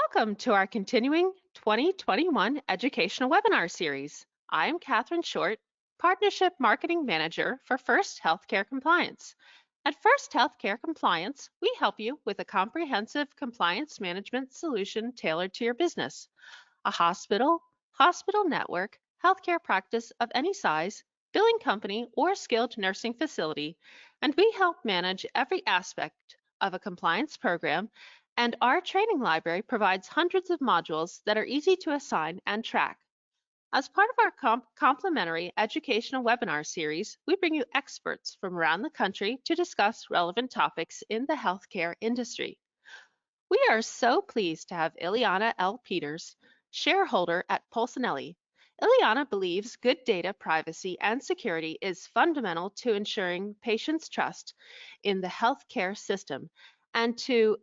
Welcome to our continuing 2021 educational webinar series. I'm Katherine Short, Partnership Marketing Manager for First Healthcare Compliance. At First Healthcare Compliance, we help you with a comprehensive compliance management solution tailored to your business. A hospital network, healthcare practice of any size, billing company, or skilled nursing facility, and we help manage every aspect of a compliance program, and our training library provides hundreds of modules that are easy to assign and track. As part of our complimentary educational webinar series, we bring you experts from around the country to discuss relevant topics in the healthcare industry. We are so pleased to have Iliana L. shareholder at Polsinelli. Iliana believes good data privacy and security is fundamental to ensuring patients' trust in the healthcare system and to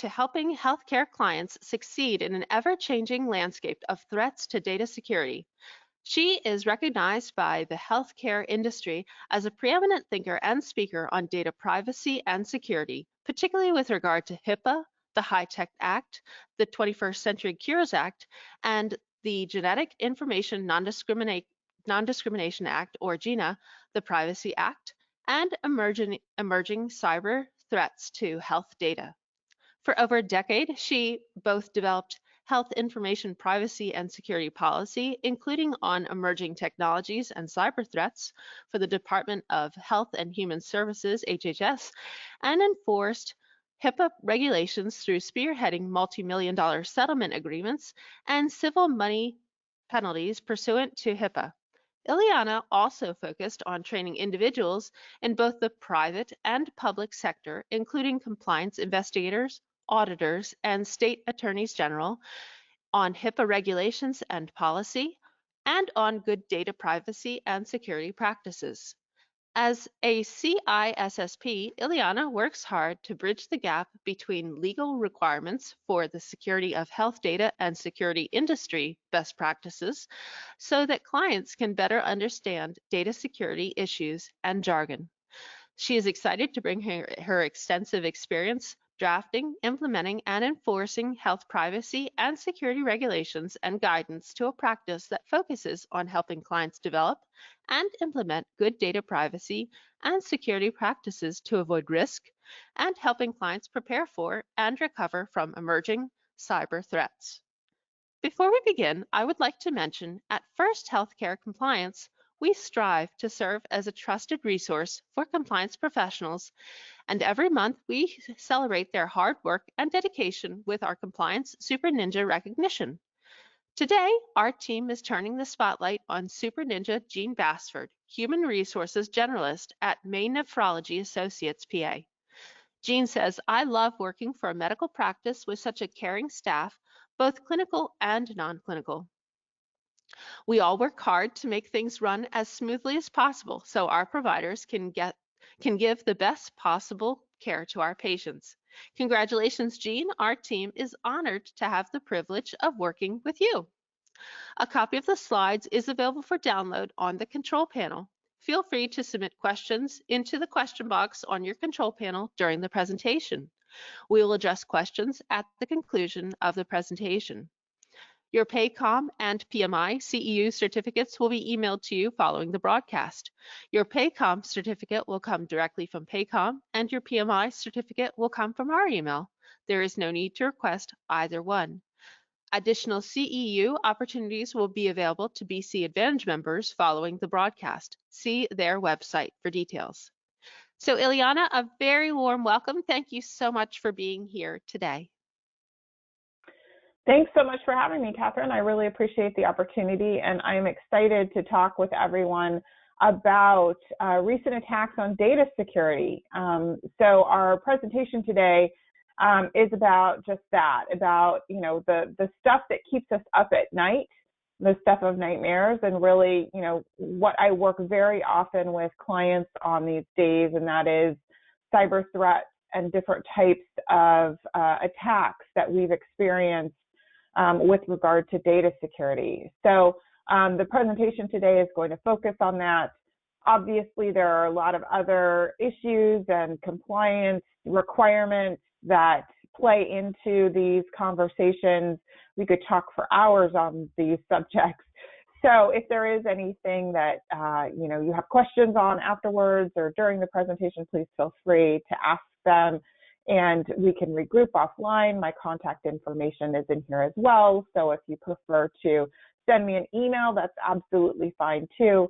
helping healthcare clients succeed in an ever-changing landscape of threats to data security. She is recognized by the healthcare industry as a preeminent thinker and speaker on data privacy and security, particularly with regard to HIPAA, the HITECH Act, the 21st Century Cures Act, and the Genetic Information Non-Discrimination Act, or GINA, the Privacy Act, and emerging cyber threats to health data. For over a decade, she both developed health information privacy and security policy, including on emerging technologies and cyber threats for the Department of Health and Human Services, HHS, and enforced HIPAA regulations through spearheading multi-million-dollar settlement agreements and civil money penalties pursuant to HIPAA. Iliana also focused on training individuals in both the private and public sector, including compliance investigators, auditors, and state attorneys general, on HIPAA regulations and policy, and on good data privacy and security practices. As a CISSP, Iliana works hard to bridge the gap between legal requirements for the security of health data and security industry best practices so that clients can better understand data security issues and jargon. She is excited to bring her extensive experience drafting, implementing, and enforcing health privacy and security regulations and guidance to a practice that focuses on helping clients develop and implement good data privacy and security practices to avoid risk, and helping clients prepare for and recover from emerging cyber threats. Before we begin, I would like to mention at First Healthcare Compliance, we strive to serve as a trusted resource for compliance professionals, and every month we celebrate their hard work and dedication with our Compliance Super Ninja recognition. Today, our team is turning the spotlight on Super Ninja Jean Bassford, Human Resources Generalist at Maine Nephrology Associates, PA. Jean says, "I love working for a medical practice with such a caring staff, both clinical and non-clinical. We all work hard to make things run as smoothly as possible so our providers can give the best possible care to our patients. Congratulations, Jean. Our team is honored to have the privilege of working with you." A copy of the slides is available for download on the control panel. Feel free to submit questions into the question box on your control panel during the presentation. We will address questions at the conclusion of the presentation. Your PAYCOM and PMI CEU certificates will be emailed to you following the broadcast. Your PAYCOM certificate will come directly from PAYCOM, and your PMI certificate will come from our email. There is no need to request either one. Additional CEU opportunities will be available to BC Advantage members following the broadcast. See their website for details. So Iliana, a very warm welcome. Thank you so much for being here today. Thanks so much for having me, Catherine. I really appreciate the opportunity, and I'm excited to talk with everyone about recent attacks on data security. So our presentation today is about just that, about the stuff that keeps us up at night, the stuff of nightmares, and really what I work very often with clients on these days, and that is cyber threats and different types of attacks that we've experienced with regard to data security. So the presentation today is going to focus on that. Obviously, there are a lot of other issues and compliance requirements that play into these conversations. We could talk for hours on these subjects. So if there is anything that you have questions on afterwards or during the presentation, please feel free to ask them, and we can regroup offline. My contact information is in here as well. So if you prefer to send me an email, that's absolutely fine too,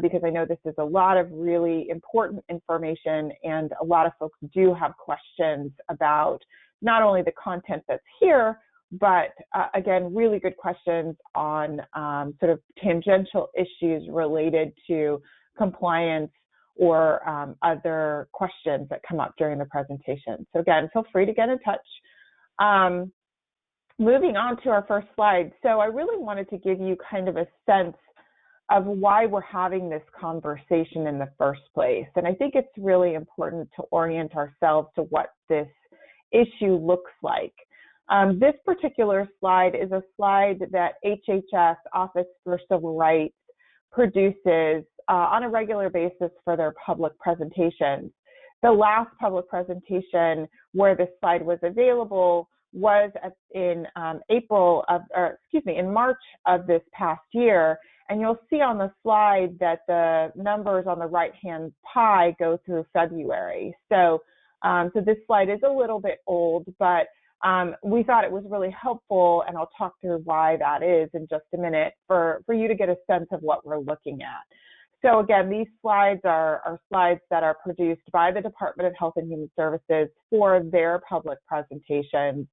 because I know this is a lot of really important information, and a lot of folks do have questions about not only the content that's here, but again, really good questions on sort of tangential issues related to compliance or other questions that come up during the presentation. So again, feel free to get in touch. Moving on to our first slide. So I really wanted to give you kind of a sense of why we're having this conversation in the first place. And I think it's really important to orient ourselves to what this issue looks like. This particular slide is a slide that HHS, Office for Civil Rights, produces on a regular basis for their public presentations. The last public presentation where this slide was available was in March of this past year. And you'll see on the slide that the numbers on the right-hand pie go through February. So this slide is a little bit old, but we thought it was really helpful, and I'll talk through why that is in just a minute, for you to get a sense of what we're looking at. So again, these slides are slides that are produced by the Department of Health and Human Services for their public presentations.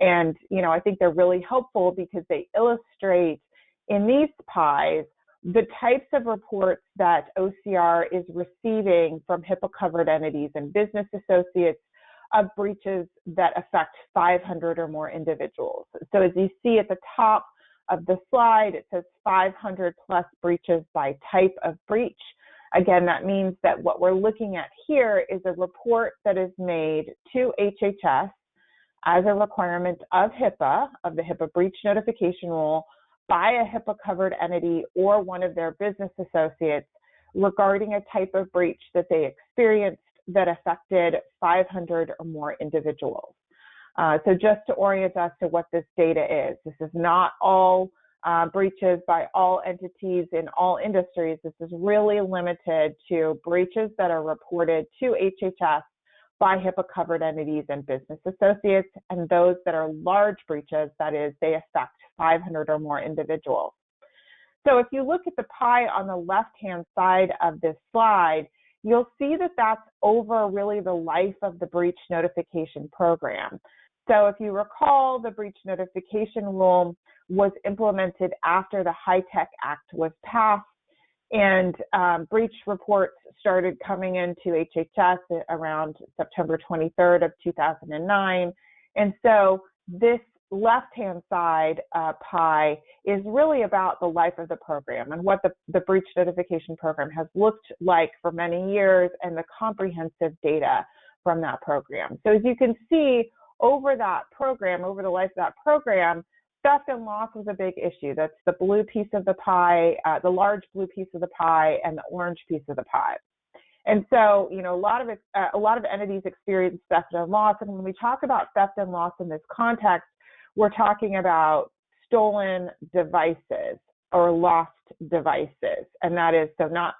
And, I think they're really helpful because they illustrate in these pies the types of reports that OCR is receiving from HIPAA-covered entities and business associates of breaches that affect 500 or more individuals. So as you see at the top of the slide, it says 500 plus breaches by type of breach. Again, that means that what we're looking at here is a report that is made to HHS as a requirement of HIPAA, of the HIPAA breach notification rule, by a HIPAA-covered entity or one of their business associates regarding a type of breach that they experienced that affected 500 or more individuals. So just to orient us to what this data is, this is not all breaches by all entities in all industries. This is really limited to breaches that are reported to HHS by HIPAA-covered entities and business associates, and those that are large breaches, that is, they affect 500 or more individuals. So if you look at the pie on the left-hand side of this slide, you'll see that that's over really the life of the breach notification program. So if you recall, the breach notification rule was implemented after the HITECH Act was passed, and breach reports started coming into HHS around September 23rd of 2009. And so this left-hand side pie is really about the life of the program and what the breach notification program has looked like for many years and the comprehensive data from that program. So as you can see, over that program, over the life of that program, theft and loss was a big issue. That's the blue piece of the pie, the large blue piece of the pie, and the orange piece of the pie. And so, a lot of entities experience theft and loss. And when we talk about theft and loss in this context, we're talking about stolen devices or lost devices. And that is, so not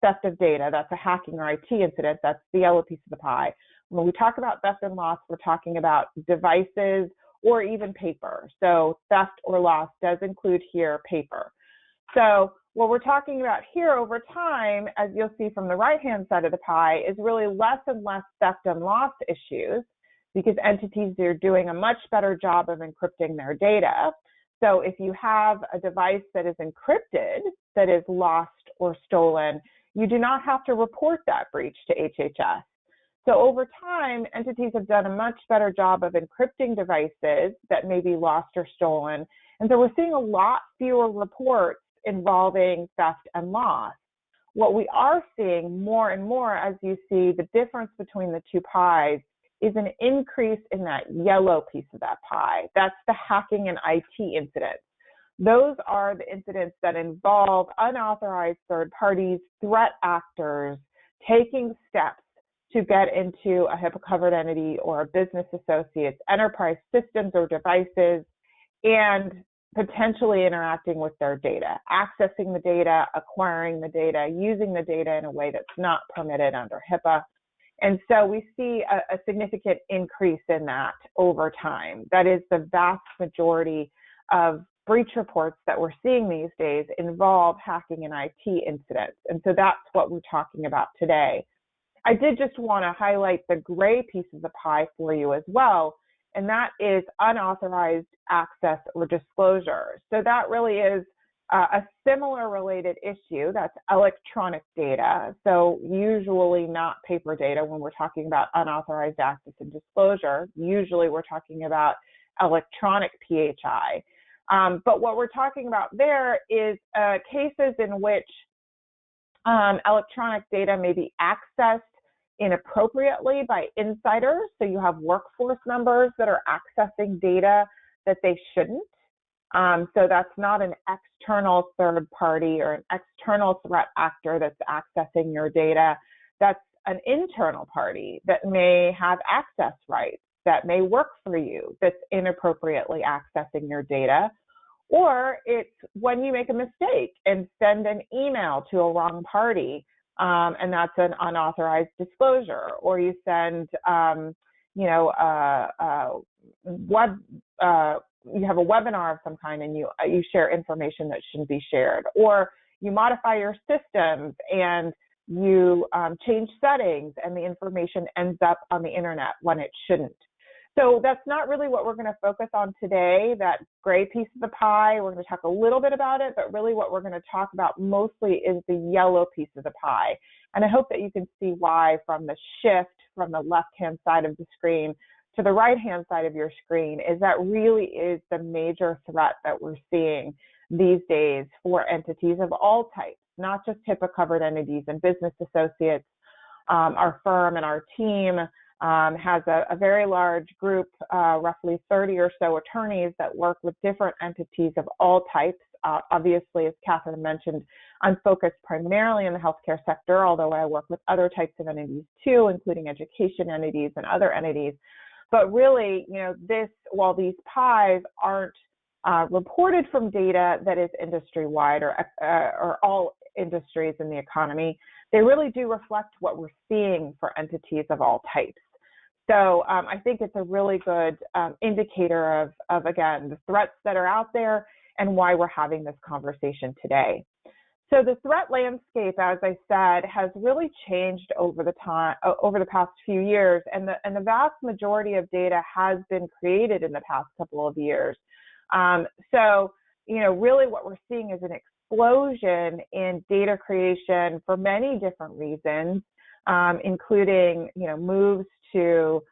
theft of data, that's a hacking or IT incident, that's the yellow piece of the pie. When we talk about theft and loss, we're talking about devices or even paper. So theft or loss does include here paper. So what we're talking about here over time, as you'll see from the right-hand side of the pie, is really less and less theft and loss issues because entities are doing a much better job of encrypting their data. So if you have a device that is encrypted, that is lost or stolen, you do not have to report that breach to HHS. So over time, entities have done a much better job of encrypting devices that may be lost or stolen. And so we're seeing a lot fewer reports involving theft and loss. What we are seeing more and more, as you see, the difference between the two pies is an increase in that yellow piece of that pie. That's the hacking and IT incidents. Those are the incidents that involve unauthorized third parties, threat actors, taking steps to get into a HIPAA-covered entity or a business associate's enterprise systems or devices and potentially interacting with their data, accessing the data, acquiring the data, using the data in a way that's not permitted under HIPAA. And so we see a significant increase in that over time. That is, the vast majority of breach reports that we're seeing these days involve hacking and IT incidents. And so that's what we're talking about today. I did just want to highlight the gray piece of the pie for you as well, and that is unauthorized access or disclosure. So that really is a similar related issue. That's electronic data. So usually not paper data when we're talking about unauthorized access and disclosure. Usually we're talking about electronic PHI. But what we're talking about there is cases in which electronic data may be accessed inappropriately by insiders. So you have workforce members that are accessing data that they shouldn't. So that's not an external third party or an external threat actor that's accessing your data. That's an internal party that may have access rights, that may work for you, that's inappropriately accessing your data. Or it's when you make a mistake and send an email to a wrong party, and that's an unauthorized disclosure. Or you send, you have a webinar of some kind and you share information that shouldn't be shared. Or you modify your systems and you change settings and the information ends up on the internet when it shouldn't. So that's not really what we're going to focus on today, that gray piece of the pie. We're going to talk a little bit about it, but really what we're going to talk about mostly is the yellow piece of the pie. And I hope that you can see why from the shift from the left-hand side of the screen to the right-hand side of your screen is that really is the major threat that we're seeing these days for entities of all types, not just HIPAA-covered entities and business associates. Our firm and our team has a very large group, roughly 30 or so attorneys that work with different entities of all types. Obviously, as Catherine mentioned, I'm focused primarily in the healthcare sector, although I work with other types of entities too, including education entities and other entities. But really, while these pies aren't reported from data that is industry-wide or all industries in the economy, they really do reflect what we're seeing for entities of all types. So I think it's a really good indicator of, again, the threats that are out there and why we're having this conversation today. So the threat landscape, as I said, has really changed over the past few years, and the vast majority of data has been created in the past couple of years. So really what we're seeing is an explosion in data creation for many different reasons, including moves to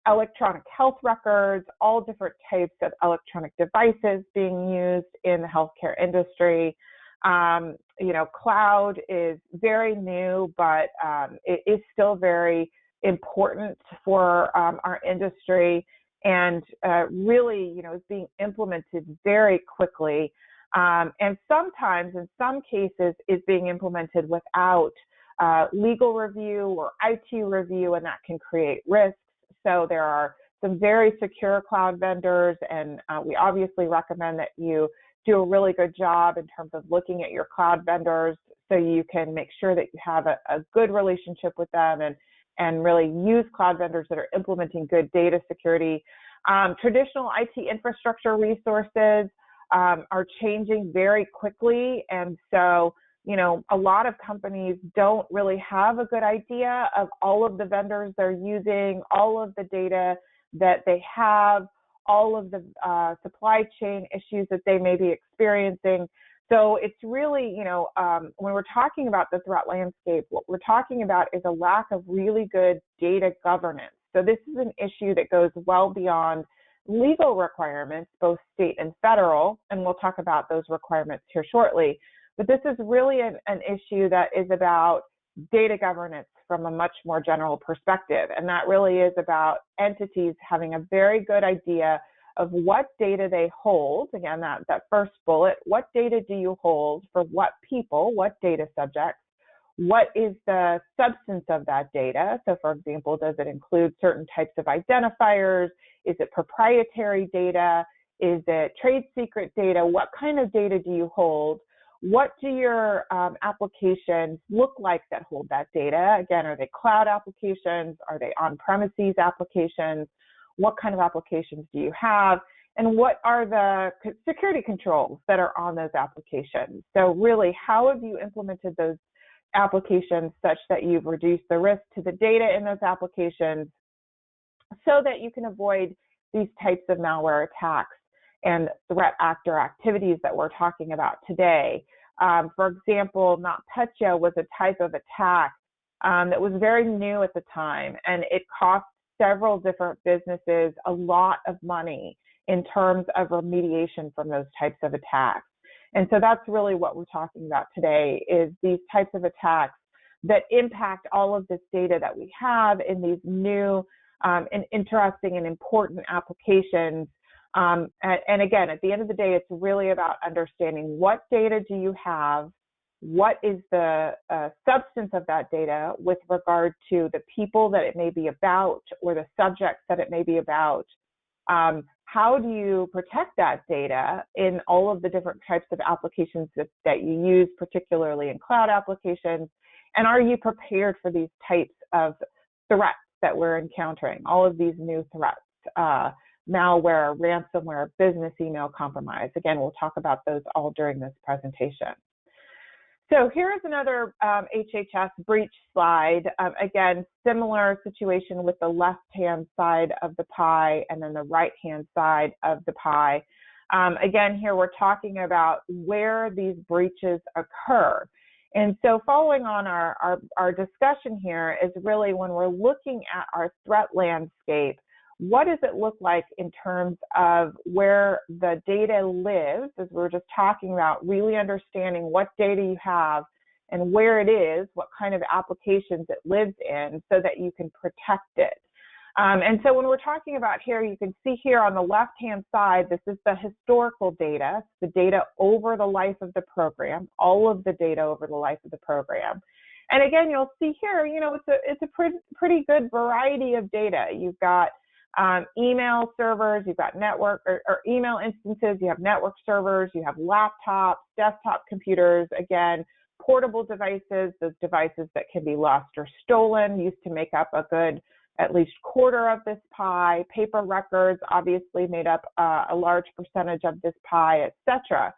electronic health records, all different types of electronic devices being used in the healthcare industry. Cloud is very new, but it is still very important for our industry, and really, is being implemented very quickly. And sometimes, in some cases, is being implemented without legal review or IT review, and that can create risks. So there are some very secure cloud vendors, and we obviously recommend that you do a really good job in terms of looking at your cloud vendors so you can make sure that you have a good relationship with them and really use cloud vendors that are implementing good data security. Traditional IT infrastructure resources are changing very quickly, and so a lot of companies don't really have a good idea of all of the vendors they're using, all of the data that they have, all of the supply chain issues that they may be experiencing. So it's really, when we're talking about the threat landscape, what we're talking about is a lack of really good data governance. So this is an issue that goes well beyond legal requirements, both state and federal, and we'll talk about those requirements here shortly. But this is really an issue that is about data governance from a much more general perspective. And that really is about entities having a very good idea of what data they hold. Again, that first bullet, what data do you hold for what people, what data subjects? What is the substance of that data? So for example, does it include certain types of identifiers? Is it proprietary data? Is it trade secret data? What kind of data do you hold? What do your applications look like that hold that data? Again, are they cloud applications? Are they on-premises applications? What kind of applications do you have? And what are the security controls that are on those applications? So really, how have you implemented those applications such that you've reduced the risk to the data in those applications so that you can avoid these types of malware attacks and threat actor activities that we're talking about today? For example, NotPetya was a type of attack that was very new at the time, and it cost several different businesses a lot of money in terms of remediation from those types of attacks. And so that's really what we're talking about today, is these types of attacks that impact all of this data that we have in these new and interesting and important applications. And again, at the end of the day, it's really about understanding what data do you have, what is the substance of that data with regard to the people that it may be about or the subjects that it may be about. How do you protect that data in all of the different types of applications that you use, particularly in cloud applications? And are you prepared for these types of threats that we're encountering, all of these new threats, malware, ransomware, business email compromise? Again, we'll talk about those all during this presentation. So here's another HHS breach slide. Again, similar situation with the left-hand side of the pie and then the right-hand side of the pie. Again, here we're talking about where these breaches occur. And so following on our discussion here is really when we're looking at our threat landscape, what does it look like in terms of where the data lives, as we were just talking about, really understanding what data you have and where it is, what kind of applications it lives in, so that you can protect it. And so when we're talking about here, you can see here on the left-hand side, this is the historical data, the data over the life of the program, all of the data over the life of the program. And again, you'll see here, you know, it's a pretty good variety of data. You've got email servers, you've got network or email instances, you have network servers, you have laptops, desktop computers, again, portable devices, those devices that can be lost or stolen, used to make up a good at least quarter of this pie. Paper records obviously made up a large percentage of this pie, etc.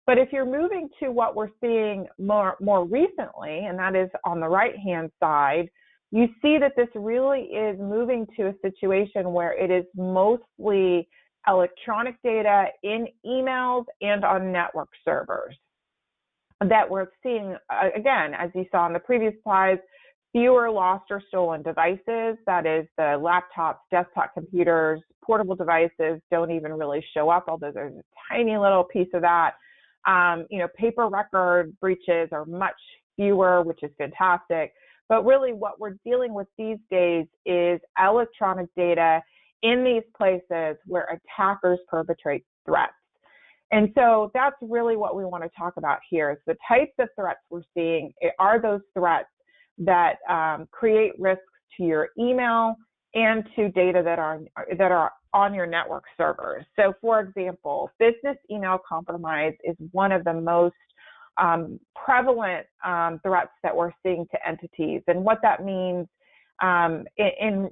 But if you're moving to what we're seeing more recently, and that is on the right-hand side, you see that this really is moving to a situation where it is mostly electronic data in emails and on network servers that we're seeing, again, as you saw in the previous slides, fewer lost or stolen devices. That is, the laptops, desktop computers, portable devices don't even really show up, although there's a tiny little piece of that. You know, paper record breaches are much fewer, which is fantastic. But really what we're dealing with these days is electronic data in these places where attackers perpetrate threats. And so that's really what we want to talk about here, is the types of threats we're seeing are those threats that create risks to your email and to data that are on your network servers. So for example, business email compromise is one of the most prevalent threats that we're seeing to entities. And what that means in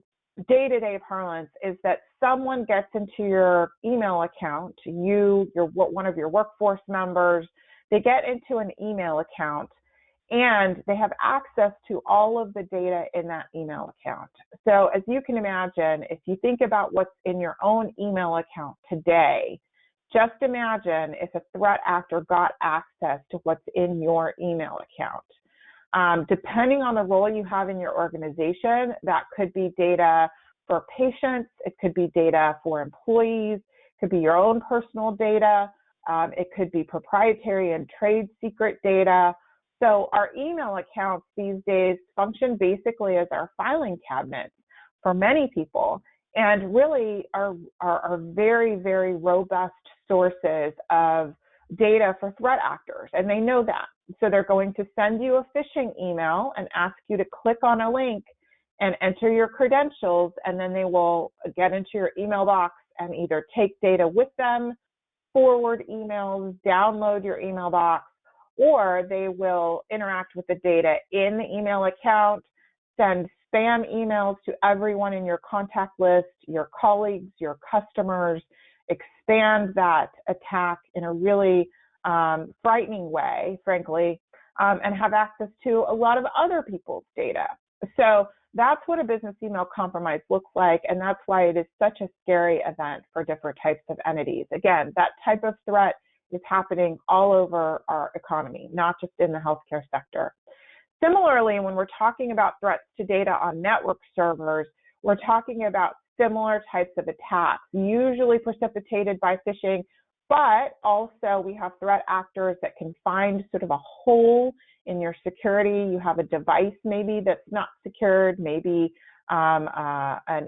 day-to-day parlance is that someone gets into your email account, one of your workforce members, they get into an email account and they have access to all of the data in that email account. So as you can imagine, if you think about what's in your own email account today, just imagine if a threat actor got access to what's in your email account. Depending on the role you have in your organization, that could be data for patients, it could be data for employees, it could be your own personal data, it could be proprietary and trade secret data. So our email accounts these days function basically as our filing cabinets for many people, and really are very, very robust sources of data for threat actors. And they know that. So they're going to send you a phishing email and ask you to click on a link and enter your credentials, and then they will get into your email box and either take data with them, forward emails, download your email box, or they will interact with the data in the email account, send spam emails to everyone in your contact list, your colleagues, your customers, expand that attack in a really frightening way, frankly, and have access to a lot of other people's data. So that's what a business email compromise looks like, and that's why it is such a scary event for different types of entities. Again, that type of threat is happening all over our economy, not just in the healthcare sector. Similarly, when we're talking about threats to data on network servers, we're talking about similar types of attacks, usually precipitated by phishing, but also we have threat actors that can find sort of a hole in your security. You have a device maybe that's not secured, maybe an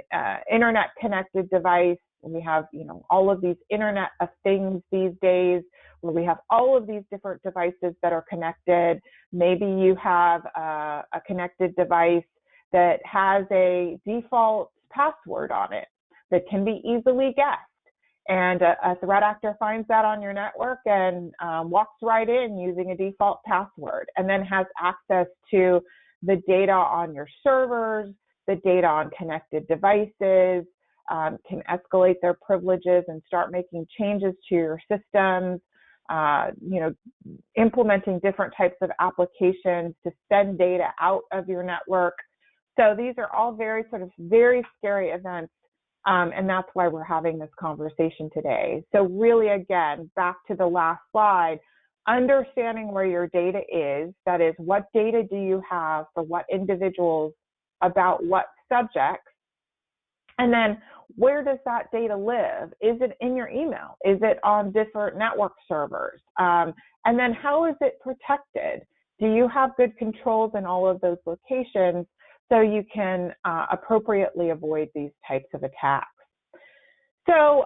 internet connected device. We have, all of these Internet of Things these days, where we have all of these different devices that are connected. Maybe you have a connected device that has a default password on it that can be easily guessed. And a threat actor finds that on your network and walks right in using a default password, and then has access to the data on your servers, the data on connected devices, can escalate their privileges and start making changes to your systems, implementing different types of applications to send data out of your network. So these are all very scary events. And that's why we're having this conversation today. So really, again, back to the last slide, understanding where your data is, that is, what data do you have for what individuals about what subjects, and then where does that data live? Is it in your email? Is it on different network servers? And then how is it protected? Do you have good controls in all of those locations so you can appropriately avoid these types of attacks? So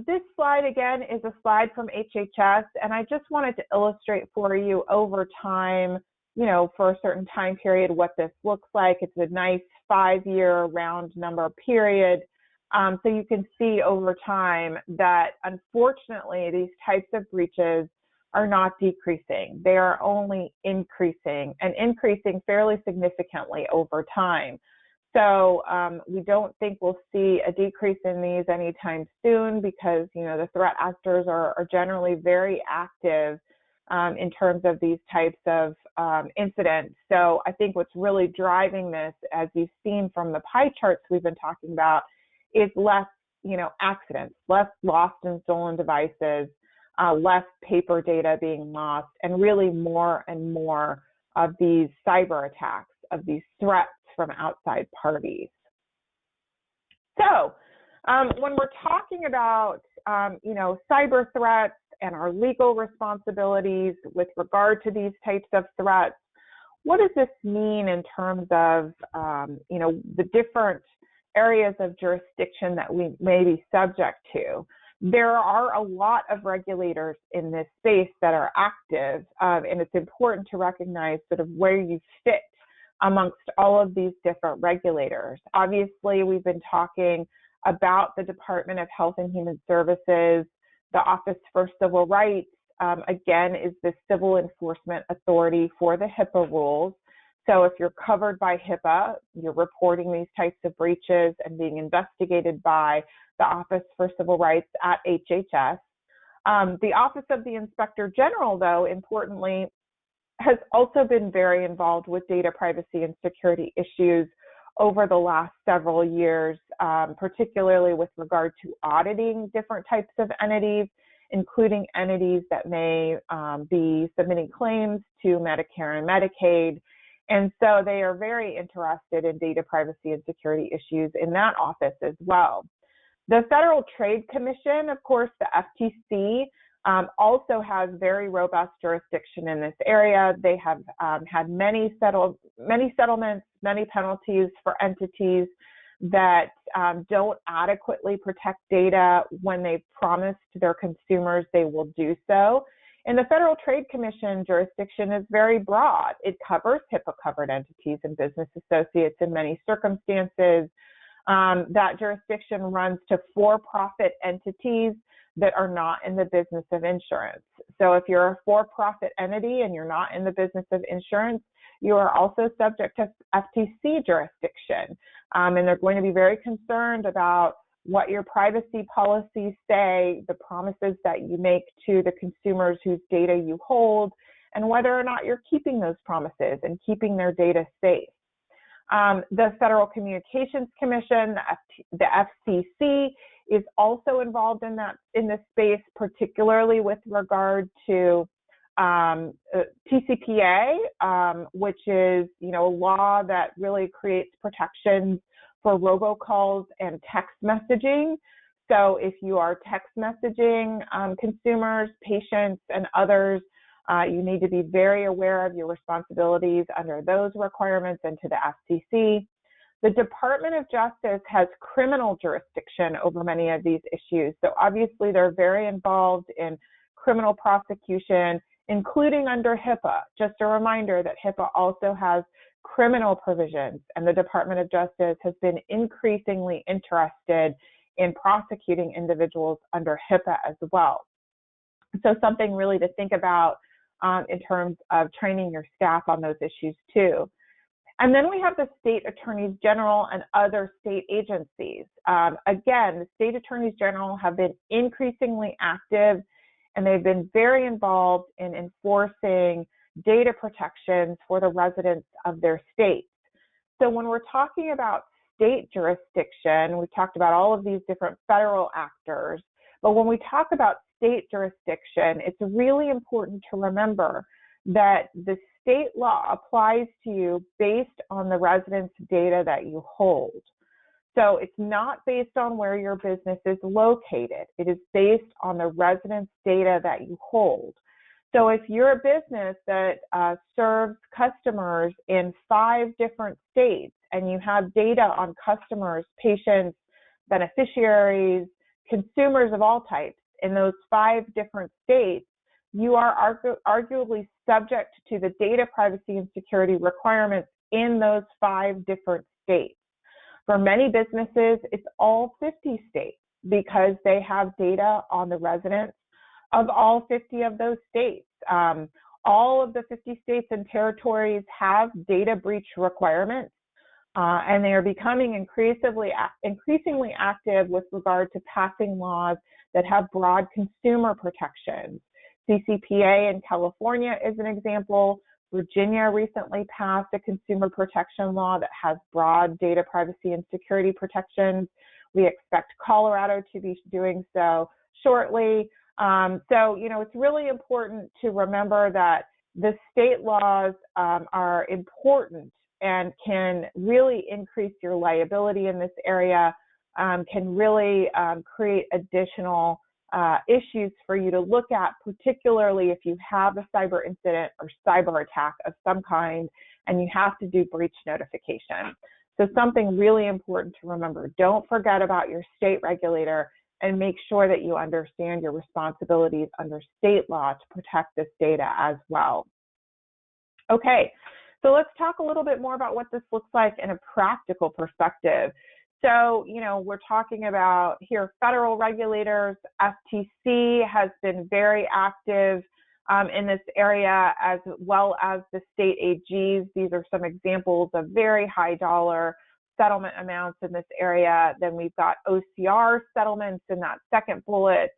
this slide, again, is a slide from HHS, and I just wanted to illustrate for you over time, for a certain time period, what this looks like. It's a nice 5-year round number period. So you can see over time that, unfortunately, these types of breaches are not decreasing. They are only increasing, and increasing fairly significantly over time. So we don't think we'll see a decrease in these anytime soon, because the threat actors are generally very active in terms of these types of incidents. So I think what's really driving this, as you've seen from the pie charts we've been talking about, is less accidents, less lost and stolen devices, less paper data being lost, and really more and more of these cyber attacks, of these threats from outside parties. So when we're talking about, cyber threats and our legal responsibilities with regard to these types of threats, what does this mean in terms of, the different areas of jurisdiction that we may be subject to? There are a lot of regulators in this space that are active, and it's important to recognize sort of where you fit amongst all of these different regulators. Obviously, we've been talking about the Department of Health and Human Services. The Office for Civil Rights, again, is the civil enforcement authority for the HIPAA rules. So if you're covered by HIPAA, you're reporting these types of breaches and being investigated by the Office for Civil Rights at HHS. The Office of the Inspector General, though, importantly, has also been very involved with data privacy and security issues over the last several years, particularly with regard to auditing different types of entities, including entities that may be submitting claims to Medicare and Medicaid. And so they are very interested in data privacy and security issues in that office as well. The Federal Trade Commission, of course, the FTC, also has very robust jurisdiction in this area. They have had many settlements, many penalties for entities that don't adequately protect data when they promised their consumers they will do so. And the Federal Trade Commission jurisdiction is very broad. It covers HIPAA-covered entities and business associates in many circumstances. That jurisdiction runs to for-profit entities that are not in the business of insurance. So if you're a for-profit entity and you're not in the business of insurance, you are also subject to FTC jurisdiction. And they're going to be very concerned about what your privacy policies say, the promises that you make to the consumers whose data you hold, and whether or not you're keeping those promises and keeping their data safe. The Federal Communications Commission, the FCC, is also involved in this space, particularly with regard to TCPA, which is a law that really creates protections for robocalls and text messaging. So if you are text messaging consumers, patients, and others, you need to be very aware of your responsibilities under those requirements and to the FCC. The Department of Justice has criminal jurisdiction over many of these issues. So obviously they're very involved in criminal prosecution, including under HIPAA. Just a reminder that HIPAA also has criminal provisions, and the Department of Justice has been increasingly interested in prosecuting individuals under HIPAA as well. So something really to think about in terms of training your staff on those issues too. And then we have the state attorneys general and other state agencies. Again, the state attorneys general have been increasingly active, and they've been very involved in enforcing data protections for the residents of their states. So when we're talking about state jurisdiction, we've talked about all of these different federal actors, but when we talk about state jurisdiction, it's really important to remember that the state law applies to you based on the residents' data that you hold. So it's not based on where your business is located. It is based on the residents' data that you hold. So if you're a business that serves customers in 5 different states and you have data on customers, patients, beneficiaries, consumers of all types in those 5 different states, you are arguably subject to the data privacy and security requirements in those 5 different states. For many businesses, it's all 50 states because they have data on the residents of all 50 of those states. All of the 50 states and territories have data breach requirements, and they are becoming increasingly active with regard to passing laws that have broad consumer protections. CCPA in California is an example. Virginia recently passed a consumer protection law that has broad data privacy and security protections. We expect Colorado to be doing so shortly. So, it's really important to remember that the state laws are important and can really increase your liability in this area, can really create additional issues for you to look at, particularly if you have a cyber incident or cyber attack of some kind and you have to do breach notification. So something really important to remember. Don't forget about your state regulator and make sure that you understand your responsibilities under state law to protect this data as well. Okay, so let's talk a little bit more about what this looks like in a practical perspective. So, we're talking about here federal regulators. FTC has been very active in this area, as well as the state AGs. These are some examples of very high dollar settlement amounts in this area. Then we've got OCR settlements in that second bullet,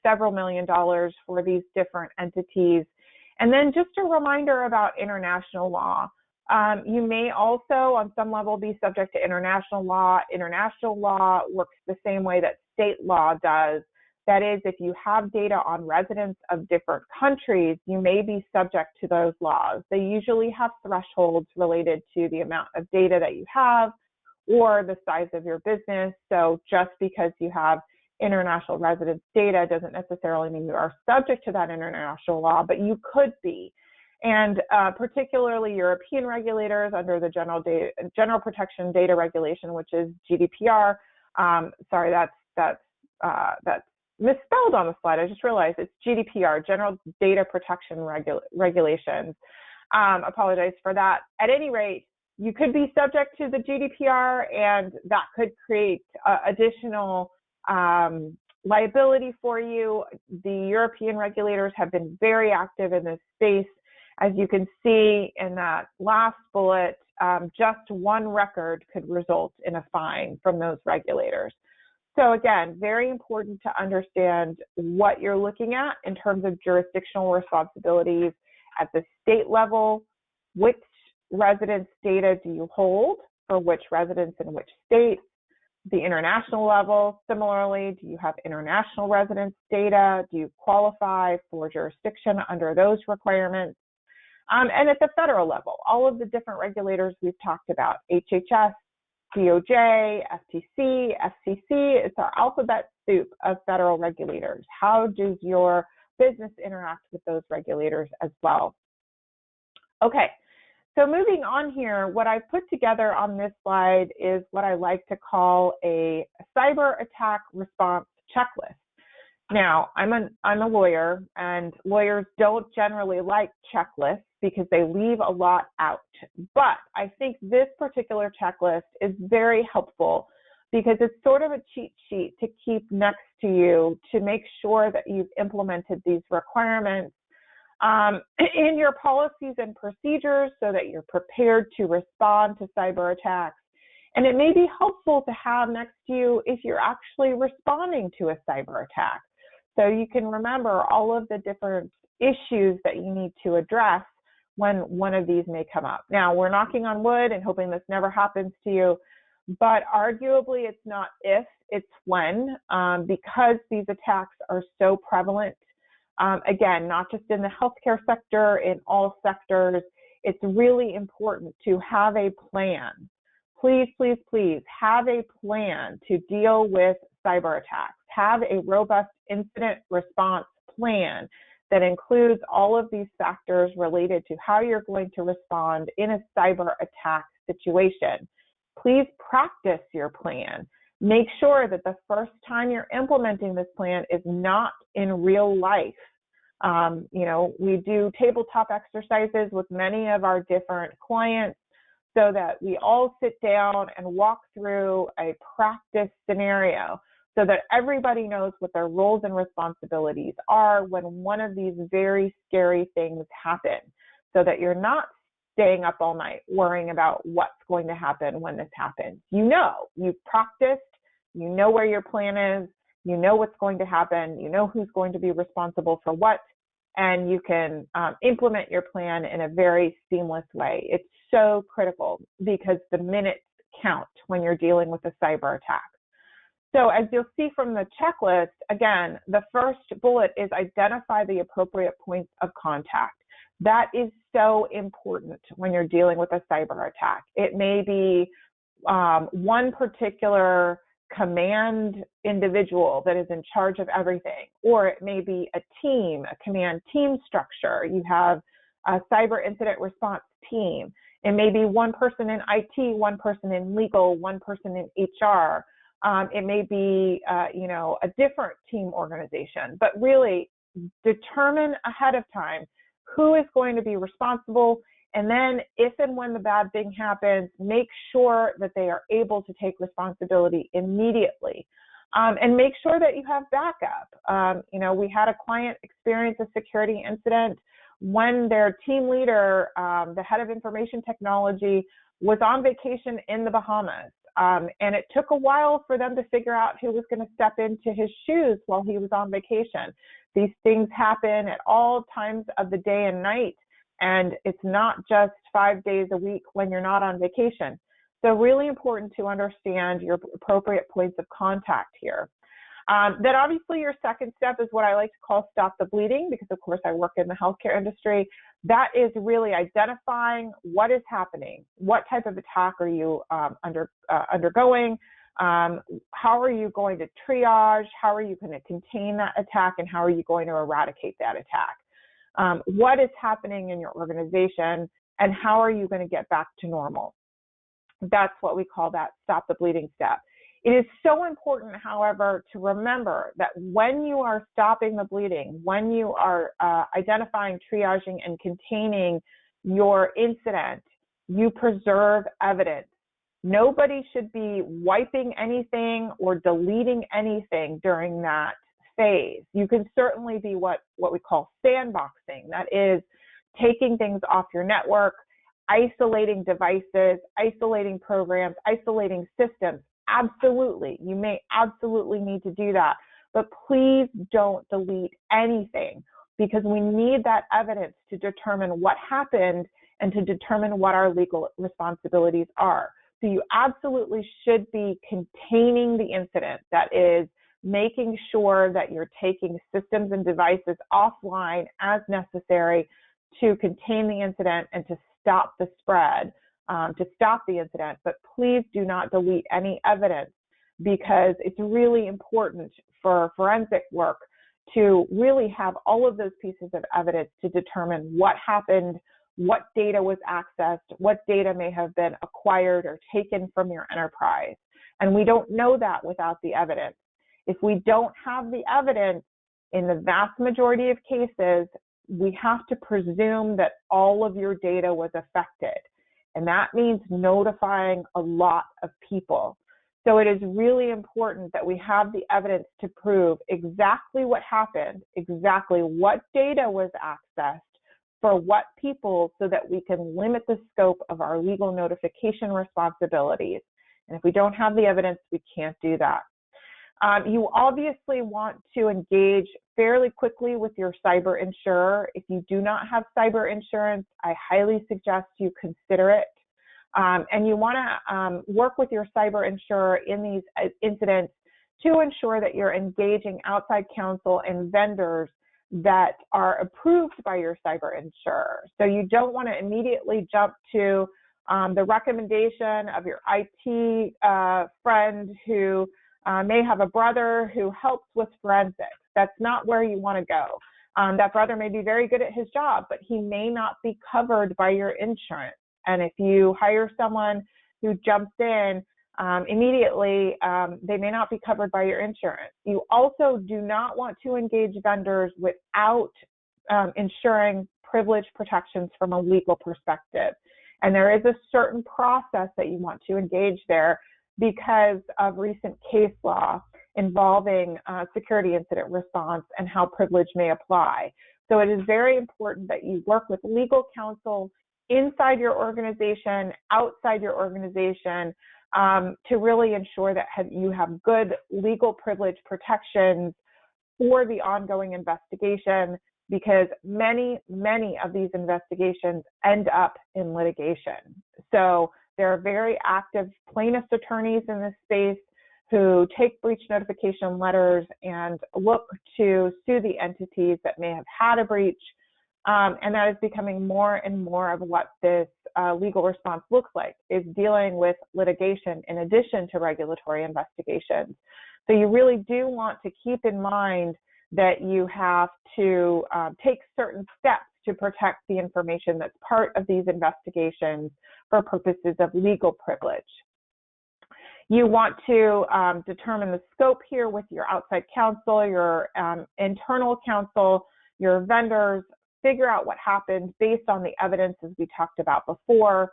several $1 million for these different entities. And then just a reminder about international law. You may also, on some level, be subject to international law. International law works the same way that state law does. That is, if you have data on residents of different countries, you may be subject to those laws. They usually have thresholds related to the amount of data that you have or the size of your business. So just because you have international residence data doesn't necessarily mean you are subject to that international law, but you could be. And particularly European regulators under the General Protection Data Regulation, which is GDPR. Sorry, that's misspelled on the slide. I just realized it's GDPR, General Data Protection Regulations. Apologize for that. At any rate, you could be subject to the GDPR, and that could create additional liability for you. The European regulators have been very active in this space. As you can see in that last bullet, just one record could result in a fine from those regulators. So again, very important to understand what you're looking at in terms of jurisdictional responsibilities at the state level. Which residence data do you hold for which residents in which states? The international level, similarly, do you have international residence data? Do you qualify for jurisdiction under those requirements? And at the federal level, all of the different regulators we've talked about, HHS, DOJ, FTC, FCC, it's our alphabet soup of federal regulators. How does your business interact with those regulators as well? Okay, so moving on here, what I've put together on this slide is what I like to call a cyber attack response checklist. Now, I'm a lawyer, and lawyers don't generally like checklists because they leave a lot out. But I think this particular checklist is very helpful because it's sort of a cheat sheet to keep next to you to make sure that you've implemented these requirements in your policies and procedures so that you're prepared to respond to cyber attacks. And it may be helpful to have next to you if you're actually responding to a cyber attack. So you can remember all of the different issues that you need to address when one of these may come up. Now, we're knocking on wood and hoping this never happens to you, but arguably it's not if, it's when, because these attacks are so prevalent. Again, not just in the healthcare sector, in all sectors, it's really important to have a plan. Please, please, please have a plan to deal with cyber attacks. Have a robust incident response plan that includes all of these factors related to how you're going to respond in a cyber attack situation. Please practice your plan. Make sure that the first time you're implementing this plan is not in real life. We do tabletop exercises with many of our different clients so that we all sit down and walk through a practice scenario so that everybody knows what their roles and responsibilities are when one of these very scary things happen, so that you're not staying up all night worrying about what's going to happen when this happens. You've practiced, you know where your plan is, you know what's going to happen, you know who's going to be responsible for what, and you can implement your plan in a very seamless way. It's so critical because the minutes count when you're dealing with a cyber attack. So as you'll see from the checklist, again, the first bullet is identify the appropriate points of contact. That is so important when you're dealing with a cyber attack. It may be one particular command individual that is in charge of everything, or it may be a team, a command team structure. You have a cyber incident response team. It may be one person in IT, one person in legal, one person in HR. It may be, a different team organization, but really determine ahead of time who is going to be responsible. And then if and when the bad thing happens, make sure that they are able to take responsibility immediately. And make sure that you have backup. We had a client experience a security incident when their team leader, the head of information technology, was on vacation in the Bahamas. And it took a while for them to figure out who was going to step into his shoes while he was on vacation. These things happen at all times of the day and night, and it's not just 5 days a week when you're not on vacation. So really important to understand your appropriate points of contact here. Then obviously your second step is what I like to call stop the bleeding, because of course I work in the healthcare industry. That is really identifying what is happening. What type of attack are you undergoing? How are you going to triage? How are you going to contain that attack? And how are you going to eradicate that attack? What is happening in your organization? And how are you going to get back to normal? That's what we call that stop the bleeding step. It is so important, however, to remember that when you are stopping the bleeding, when you are identifying, triaging, and containing your incident, you preserve evidence. Nobody should be wiping anything or deleting anything during that phase. You can certainly be what we call sandboxing. That is taking things off your network, isolating devices, isolating programs, isolating systems. Absolutely. You may absolutely need to do that. But please don't delete anything, because we need that evidence to determine what happened and to determine what our legal responsibilities are. So you absolutely should be containing the incident. That is, making sure that you're taking systems and devices offline as necessary to contain the incident and to stop the spread, to stop the incident. But please do not delete any evidence, because it's really important for forensic work to really have all of those pieces of evidence to determine what happened, what data was accessed, what data may have been acquired or taken from your enterprise. And we don't know that without the evidence. If we don't have the evidence, in the vast majority of cases, we have to presume that all of your data was affected. And that means notifying a lot of people. So it is really important that we have the evidence to prove exactly what happened, exactly what data was accessed, for what people, so that we can limit the scope of our legal notification responsibilities. And if we don't have the evidence, we can't do that. You obviously want to engage fairly quickly with your cyber insurer. If you do not have cyber insurance, I highly suggest you consider it. And you want to work with your cyber insurer in these incidents to ensure that you're engaging outside counsel and vendors that are approved by your cyber insurer. So you don't want to immediately jump to the recommendation of your IT friend who may have a brother who helps with forensics. That's not where you want to go. That brother may be very good at his job, but he may not be covered by your insurance. And if you hire someone who jumps in immediately, they may not be covered by your insurance. You also do not want to engage vendors without ensuring privilege protections from a legal perspective. And there is a certain process that you want to engage there because of recent case law involving security incident response and how privilege may apply. So it is very important that you work with legal counsel inside your organization, outside your organization, to really ensure that you have good legal privilege protections for the ongoing investigation, because many of these investigations end up in litigation. So there are very active plaintiffs' attorneys in this space who take breach notification letters and look to sue the entities that may have had a breach. And that is becoming more and more of what this legal response looks like, is dealing with litigation in addition to regulatory investigations. So you really do want to keep in mind that you have to take certain steps to protect the information that's part of these investigations for purposes of legal privilege. You want to determine the scope here with your outside counsel, your internal counsel, your vendors, figure out what happened based on the evidence as we talked about before,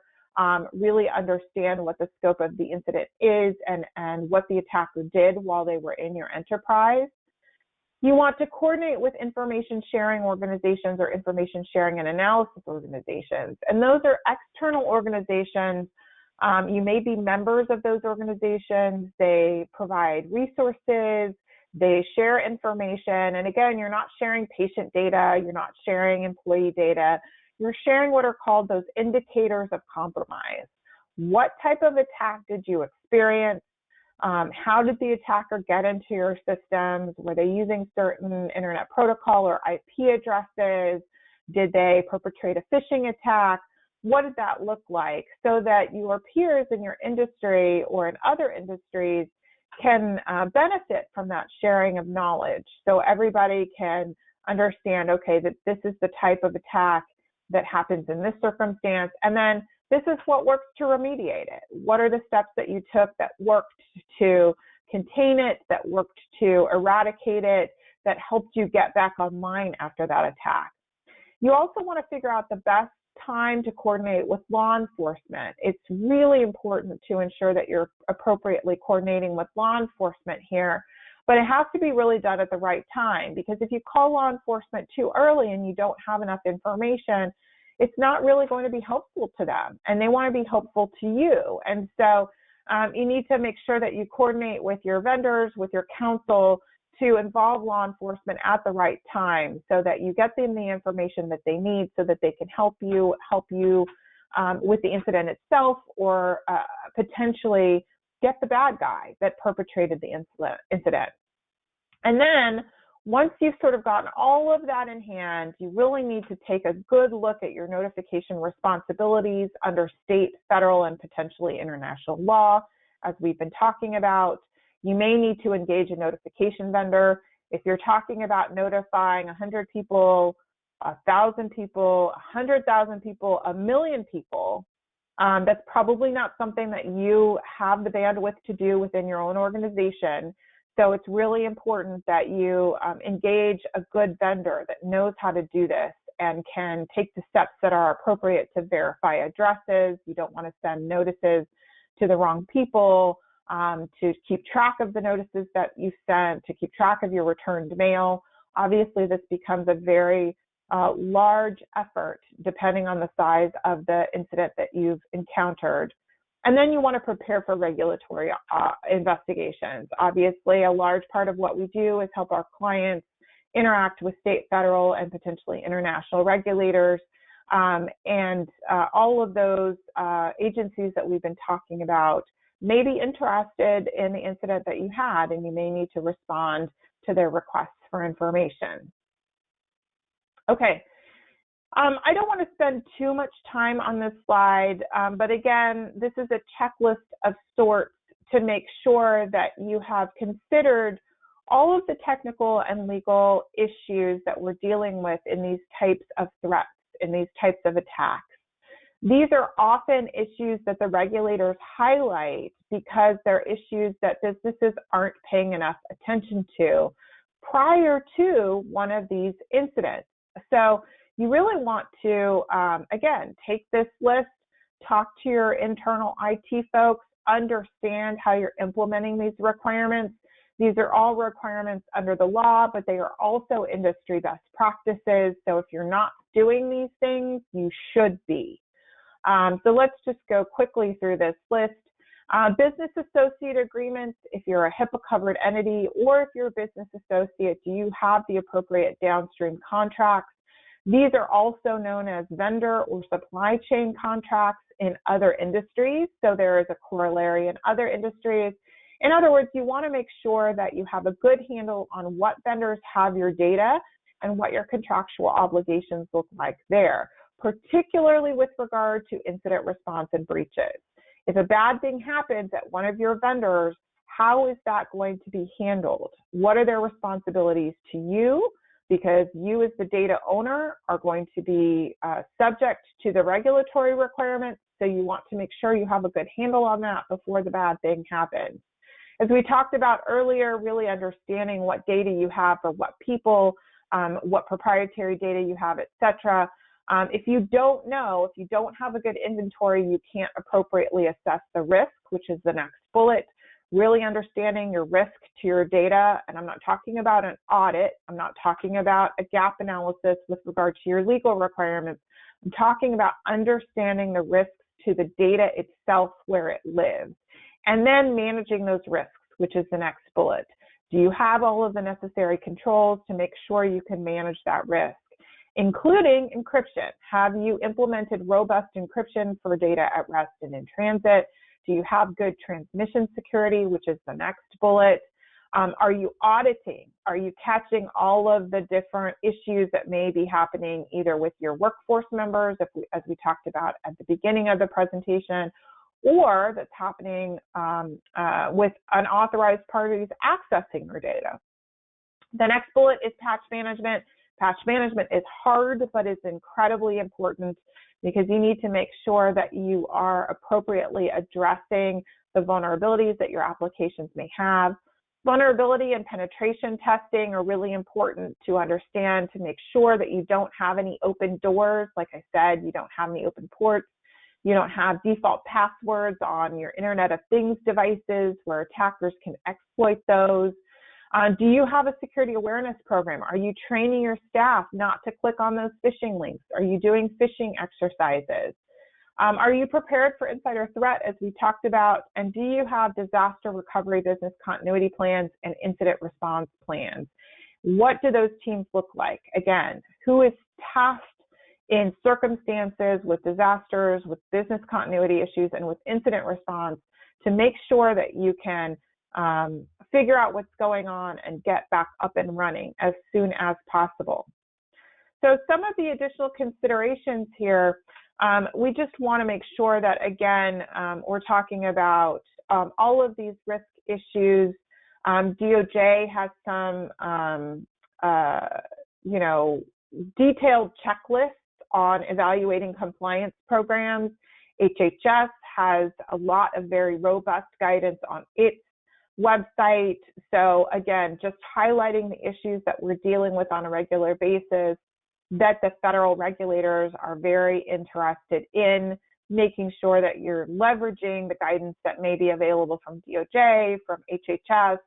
really understand what the scope of the incident is and what the attacker did while they were in your enterprise. You want to coordinate with information sharing organizations or information sharing and analysis organizations. And those are external organizations. You may be members of those organizations. They provide resources. They share information. And again, you're not sharing patient data. You're not sharing employee data. You're sharing what are called those indicators of compromise. What type of attack did you experience? How did the attacker get into your systems? Were they using certain internet protocol or IP addresses? Did they perpetrate a phishing attack? What did that look like? So that your peers in your industry or in other industries can benefit from that sharing of knowledge. So everybody can understand, okay, that this is the type of attack that happens in this circumstance. And then this is what works to remediate it. What are the steps that you took that worked to contain it, that worked to eradicate it, that helped you get back online after that attack? You also want to figure out the best time to coordinate with law enforcement. It's really important to ensure that you're appropriately coordinating with law enforcement here, but it has to be really done at the right time, because if you call law enforcement too early and you don't have enough information, it's not really going to be helpful to them, and they want to be helpful to you. And so you need to make sure that you coordinate with your vendors, with your counsel, to involve law enforcement at the right time, so that you get them the information that they need, so that they can help you with the incident itself, or potentially get the bad guy that perpetrated the incident. And then once you've sort of gotten all of that in hand, you really need to take a good look at your notification responsibilities under state, federal, and potentially international law, as we've been talking about. You may need to engage a notification vendor. If you're talking about notifying 100 people, 1,000 people, 100,000 people, 1 million people, that's probably not something that you have the bandwidth to do within your own organization. So it's really important that you engage a good vendor that knows how to do this and can take the steps that are appropriate to verify addresses. You don't want to send notices to the wrong people, to keep track of the notices that you sent, to keep track of your returned mail. Obviously, this becomes a very large effort depending on the size of the incident that you've encountered. And then you want to prepare for regulatory investigations. Obviously, a large part of what we do is help our clients interact with state, federal, and potentially international regulators. And all of those agencies that we've been talking about may be interested in the incident that you had, and you may need to respond to their requests for information. Okay. I don't want to spend too much time on this slide, but again, this is a checklist of sorts to make sure that you have considered all of the technical and legal issues that we're dealing with in these types of threats, in these types of attacks. These are often issues that the regulators highlight because they're issues that businesses aren't paying enough attention to prior to one of these incidents. So you really want to, again, take this list, talk to your internal IT folks, understand how you're implementing these requirements. These are all requirements under the law, but they are also industry best practices. So if you're not doing these things, you should be. So let's just go quickly through this list. Business associate agreements, if you're a HIPAA covered entity or if you're a business associate, do you have the appropriate downstream contracts? These are also known as vendor or supply chain contracts in other industries. So there is a corollary in other industries. In other words, you want to make sure that you have a good handle on what vendors have your data and what your contractual obligations look like there, particularly with regard to incident response and breaches. If a bad thing happens at one of your vendors, how is that going to be handled? What are their responsibilities to you? Because you as the data owner are going to be subject to the regulatory requirements, so you want to make sure you have a good handle on that before the bad thing happens. As we talked about earlier, really understanding what data you have for what people, what proprietary data you have, etc. If you don't know, if you don't have a good inventory, you can't appropriately assess the risk, which is the next bullet. Really understanding your risk to your data, and I'm not talking about an audit, I'm not talking about a gap analysis with regard to your legal requirements. I'm talking about understanding the risks to the data itself where it lives, and then managing those risks, which is the next bullet. Do you have all of the necessary controls to make sure you can manage that risk, including encryption? Have you implemented robust encryption for data at rest and in transit? Do you have good transmission security, which is the next bullet? Are you auditing? Are you catching all of the different issues that may be happening either with your workforce members, as we talked about at the beginning of the presentation, or that's happening with unauthorized parties accessing your data? The next bullet is patch management. Patch management is hard, but it's incredibly important because you need to make sure that you are appropriately addressing the vulnerabilities that your applications may have. Vulnerability and penetration testing are really important to understand to make sure that you don't have any open doors. Like I said, you don't have any open ports. You don't have default passwords on your Internet of Things devices where attackers can exploit those. Do you have a security awareness program? Are you training your staff not to click on those phishing links? Are you doing phishing exercises? Are you prepared for insider threat, as we talked about? And do you have disaster recovery business continuity plans and incident response plans? What do those teams look like? Again, who is tasked in circumstances with disasters, with business continuity issues, and with incident response to make sure that you can figure out what's going on and get back up and running as soon as possible? So some of the additional considerations here, we just want to make sure that, again, we're talking about all of these risk issues. DOJ has some, detailed checklists on evaluating compliance programs. HHS has a lot of very robust guidance on its website. So again, just highlighting the issues that we're dealing with on a regular basis, that the federal regulators are very interested in, making sure that you're leveraging the guidance that may be available from DOJ, from HHS.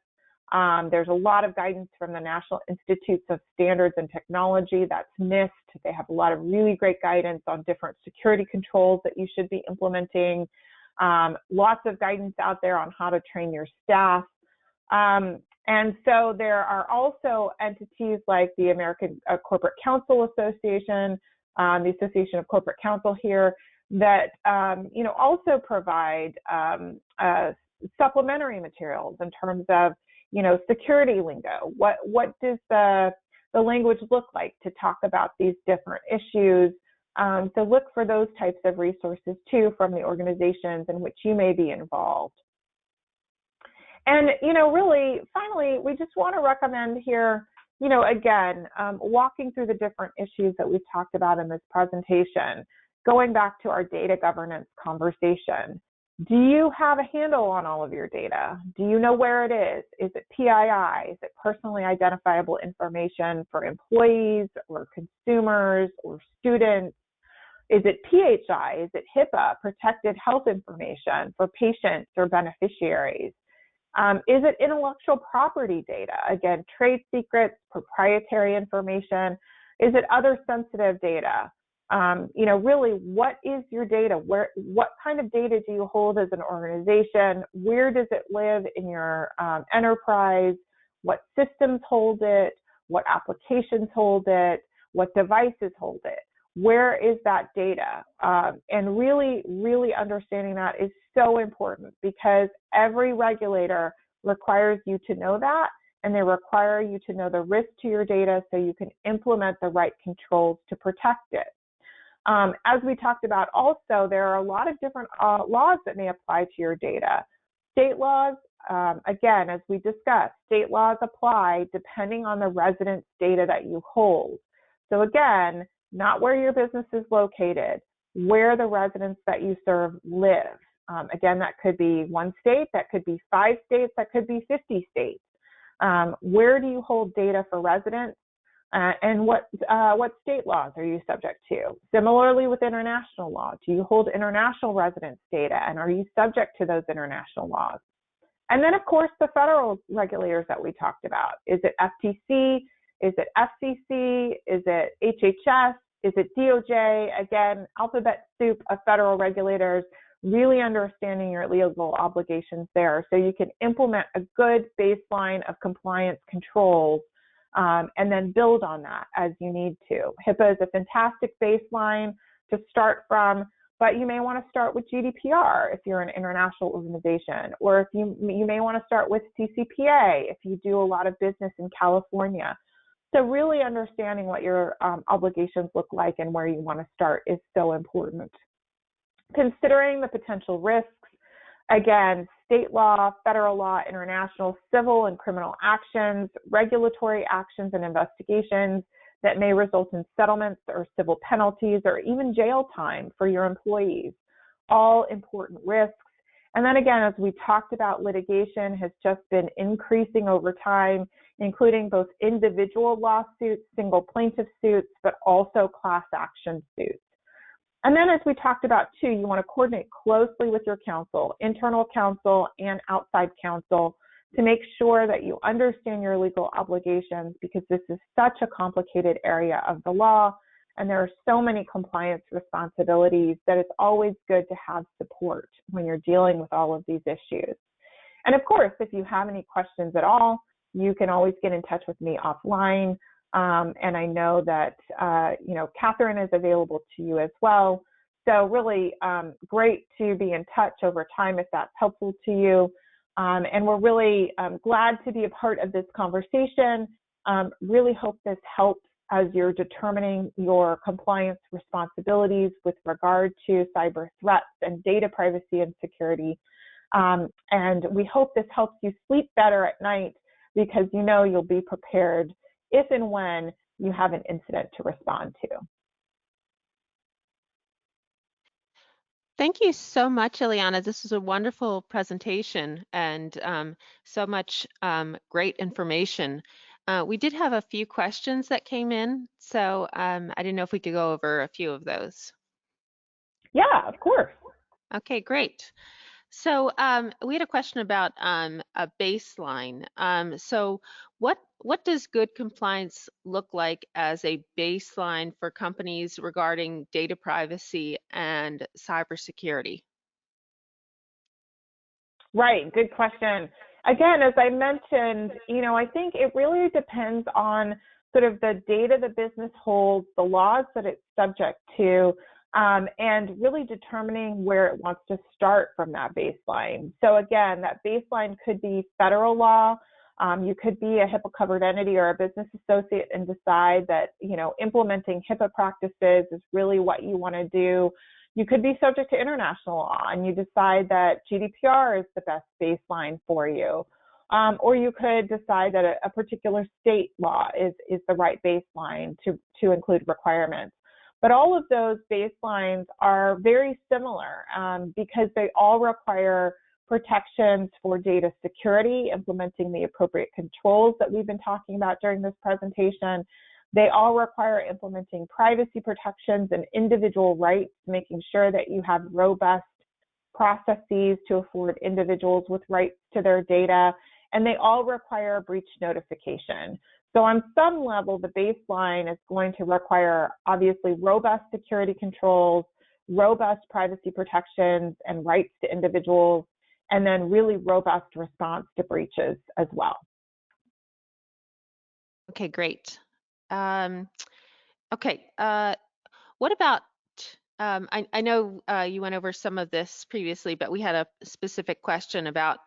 There's a lot of guidance from the National Institutes of Standards and Technology, that's NIST. They have a lot of really great guidance on different security controls that you should be implementing. Lots of guidance out there on how to train your staff. And so there are also entities like the American Corporate Counsel Association, the Association of Corporate Counsel here, that also provide supplementary materials in terms of security lingo. What does the language look like to talk about these different issues? So look for those types of resources too from the organizations in which you may be involved. And, really, finally, we just want to recommend here, again, walking through the different issues that we've talked about in this presentation, going back to our data governance conversation. Do you have a handle on all of your data? Do you know where it is? Is it PII? Is it personally identifiable information for employees or consumers or students? Is it PHI? Is it HIPAA, protected health information for patients or beneficiaries? Is it intellectual property data? Again, trade secrets, proprietary information. Is it other sensitive data? Really, what is your data? What kind of data do you hold as an organization? Where does it live in your enterprise? What systems hold it? What applications hold it? What devices hold it? Where is that data? And really, really understanding that is so important, because every regulator requires you to know that, and they require you to know the risk to your data so you can implement the right controls to protect it. As we talked about also, there are a lot of different laws that may apply to your data. State laws, again, as we discussed, state laws apply depending on the resident's data that you hold. So again, not where your business is located, where the residents that you serve live. Again, that could be one state, that could be 5 states, that could be 50 states. Where do you hold data for residents? And what state laws are you subject to? Similarly with international law, do you hold international residents' data, and are you subject to those international laws? And then, of course, the federal regulators that we talked about. Is it FTC? Is it FCC? Is it HHS? Is it DOJ? Again, alphabet soup of federal regulators, really understanding your legal obligations there so you can implement a good baseline of compliance controls and then build on that as you need to. HIPAA is a fantastic baseline to start from, but you may want to start with GDPR if you're an international organization, or if you may want to start with CCPA if you do a lot of business in California. So really understanding what your obligations look like and where you want to start is so important. Considering the potential risks, again, state law, federal law, international, civil and criminal actions, regulatory actions and investigations that may result in settlements or civil penalties or even jail time for your employees. All important risks. And then again, as we talked about, litigation has just been increasing over time, including both individual lawsuits, single plaintiff suits, but also class action suits. And then as we talked about too, you want to coordinate closely with your counsel, internal counsel and outside counsel, to make sure that you understand your legal obligations, because this is such a complicated area of the law and there are so many compliance responsibilities that it's always good to have support when you're dealing with all of these issues. And of course, if you have any questions at all, you can always get in touch with me offline. And I know that, Catherine is available to you as well. So really great to be in touch over time if that's helpful to you. And we're really glad to be a part of this conversation. Really hope this helps as you're determining your compliance responsibilities with regard to cyber threats and data privacy and security. And we hope this helps you sleep better at night, because you know you'll be prepared if and when you have an incident to respond to. Thank you so much, Iliana. This was a wonderful presentation and so much great information. We did have a few questions that came in, so I didn't know if we could go over a few of those. Yeah, of course. Okay, great. So we had a question about a baseline. So what does good compliance look like as a baseline for companies regarding data privacy and cybersecurity? Right, good question. Again, as I mentioned, I think it really depends on sort of the data the business holds, the laws that it's subject to, and really determining where it wants to start from that baseline. So again, that baseline could be federal law. You could be a HIPAA covered entity or a business associate and decide that, implementing HIPAA practices is really what you want to do. You could be subject to international law and you decide that GDPR is the best baseline for you. Or you could decide that a particular state law is the right baseline to include requirements. But all of those baselines are very similar because they all require protections for data security, implementing the appropriate controls that we've been talking about during this presentation. They all require implementing privacy protections and individual rights, making sure that you have robust processes to afford individuals with rights to their data, and they all require breach notification. So on some level, the baseline is going to require, obviously, robust security controls, robust privacy protections and rights to individuals, and then really robust response to breaches as well. Okay, great. Okay, what about, I know you went over some of this previously, but we had a specific question about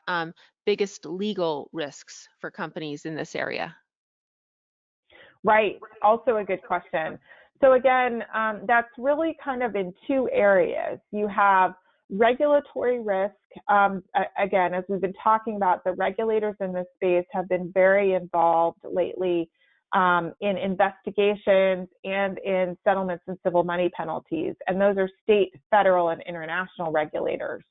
biggest legal risks for companies in this area. Right, also a good question. So again, that's really kind of in two areas. You have regulatory risk. Again, as we've been talking about, the regulators in this space have been very involved lately in investigations and in settlements and civil money penalties. And those are state, federal, and international regulators.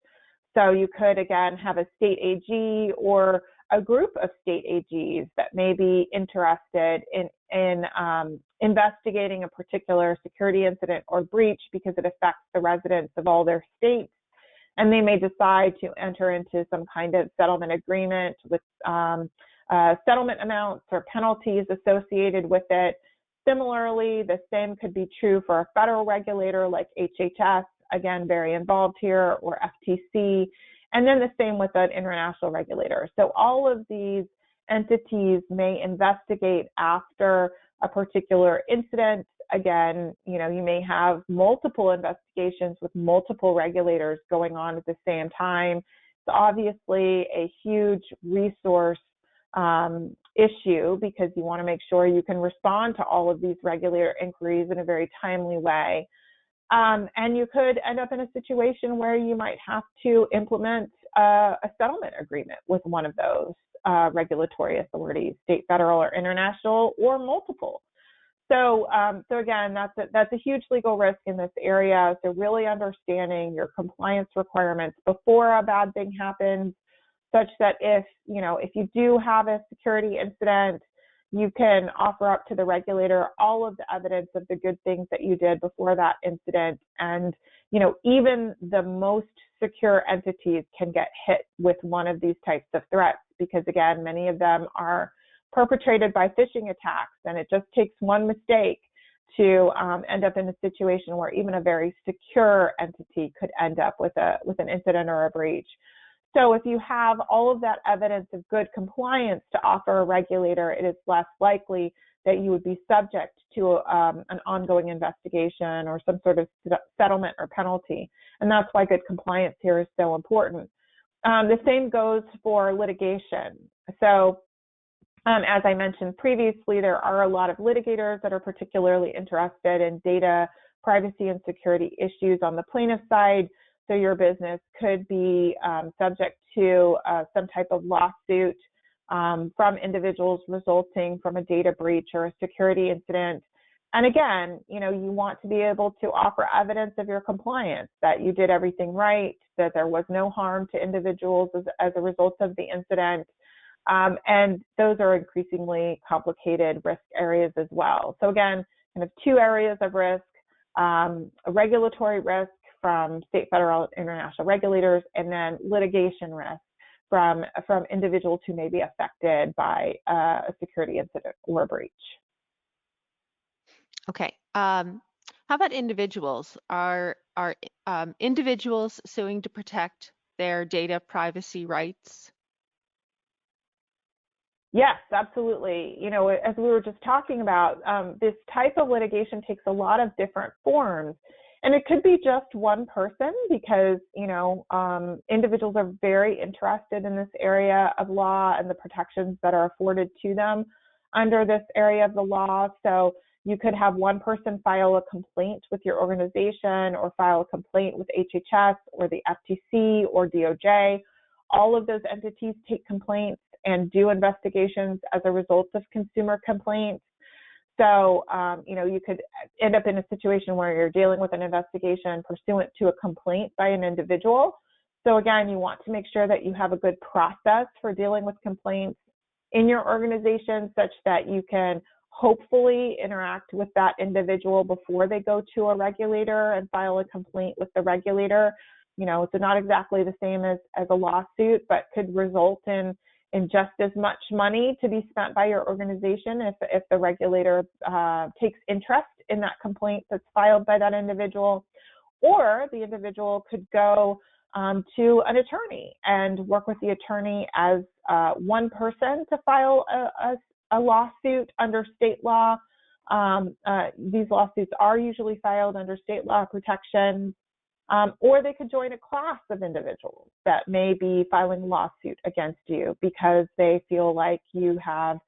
So you could, again, have a state AG or a group of state AGs that may be interested in investigating a particular security incident or breach because it affects the residents of all their states. And they may decide to enter into some kind of settlement agreement with settlement amounts or penalties associated with it. Similarly, the same could be true for a federal regulator like HHS, again, very involved here, or FTC, and then the same with an international regulator. So all of these entities may investigate after a particular incident. Again, you may have multiple investigations with multiple regulators going on at the same time. It's obviously a huge resource issue because you want to make sure you can respond to all of these regulator inquiries in a very timely way. And you could end up in a situation where you might have to implement a settlement agreement with one of those regulatory authorities, state, federal, or international, or multiple. So again, that's a huge legal risk in this area. So really understanding your compliance requirements before a bad thing happens, such that if you do have a security incident, you can offer up to the regulator all of the evidence of the good things that you did before that incident. And even the most secure entities can get hit with one of these types of threats, because again, many of them are perpetrated by phishing attacks, and it just takes one mistake to end up in a situation where even a very secure entity could end up with an incident or a breach. So if you have all of that evidence of good compliance to offer a regulator, it is less likely that you would be subject to an ongoing investigation or some sort of settlement or penalty. And that's why good compliance here is so important. The same goes for litigation. So as I mentioned previously, there are a lot of litigators that are particularly interested in data privacy and security issues on the plaintiff side. So your business could be subject to some type of lawsuit from individuals resulting from a data breach or a security incident. And again, you want to be able to offer evidence of your compliance, that you did everything right, that there was no harm to individuals as a result of the incident. And those are increasingly complicated risk areas as well. So again, kind of two areas of risk, a regulatory risk from state, federal, international regulators, and then litigation risk from individuals who may be affected by a security incident or a breach. Okay. How about individuals? Are individuals suing to protect their data privacy rights? Yes, absolutely. As we were just talking about, this type of litigation takes a lot of different forms. And it could be just one person because, individuals are very interested in this area of law and the protections that are afforded to them under this area of the law. So you could have one person file a complaint with your organization or file a complaint with HHS or the FTC or DOJ. All of those entities take complaints and do investigations as a result of consumer complaints. So, you could end up in a situation where you're dealing with an investigation pursuant to a complaint by an individual. So again, you want to make sure that you have a good process for dealing with complaints in your organization such that you can hopefully interact with that individual before they go to a regulator and file a complaint with the regulator. It's not exactly the same as a lawsuit, but could result in just as much money to be spent by your organization if the regulator takes interest in that complaint that's filed by that individual. Or the individual could go to an attorney and work with the attorney as one person to file a lawsuit under state law. These lawsuits are usually filed under state law protections. Or they could join a class of individuals that may be filing a lawsuit against you because they feel like you have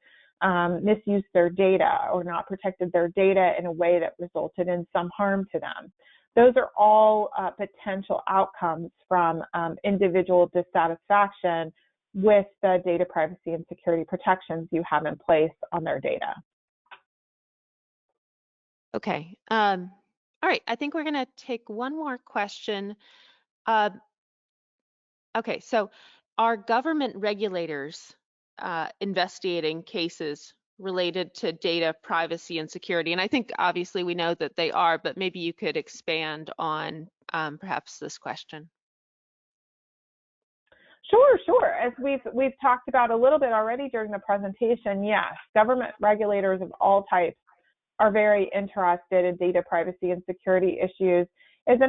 misused their data or not protected their data in a way that resulted in some harm to them. Those are all potential outcomes from individual dissatisfaction with the data privacy and security protections you have in place on their data. Okay. All right, I think we're going to take one more question. Okay, so are government regulators investigating cases related to data privacy and security? And I think obviously we know that they are, but maybe you could expand on perhaps this question. Sure. As we've talked about a little bit already during the presentation, yes, government regulators of all types are very interested in data privacy and security issues. And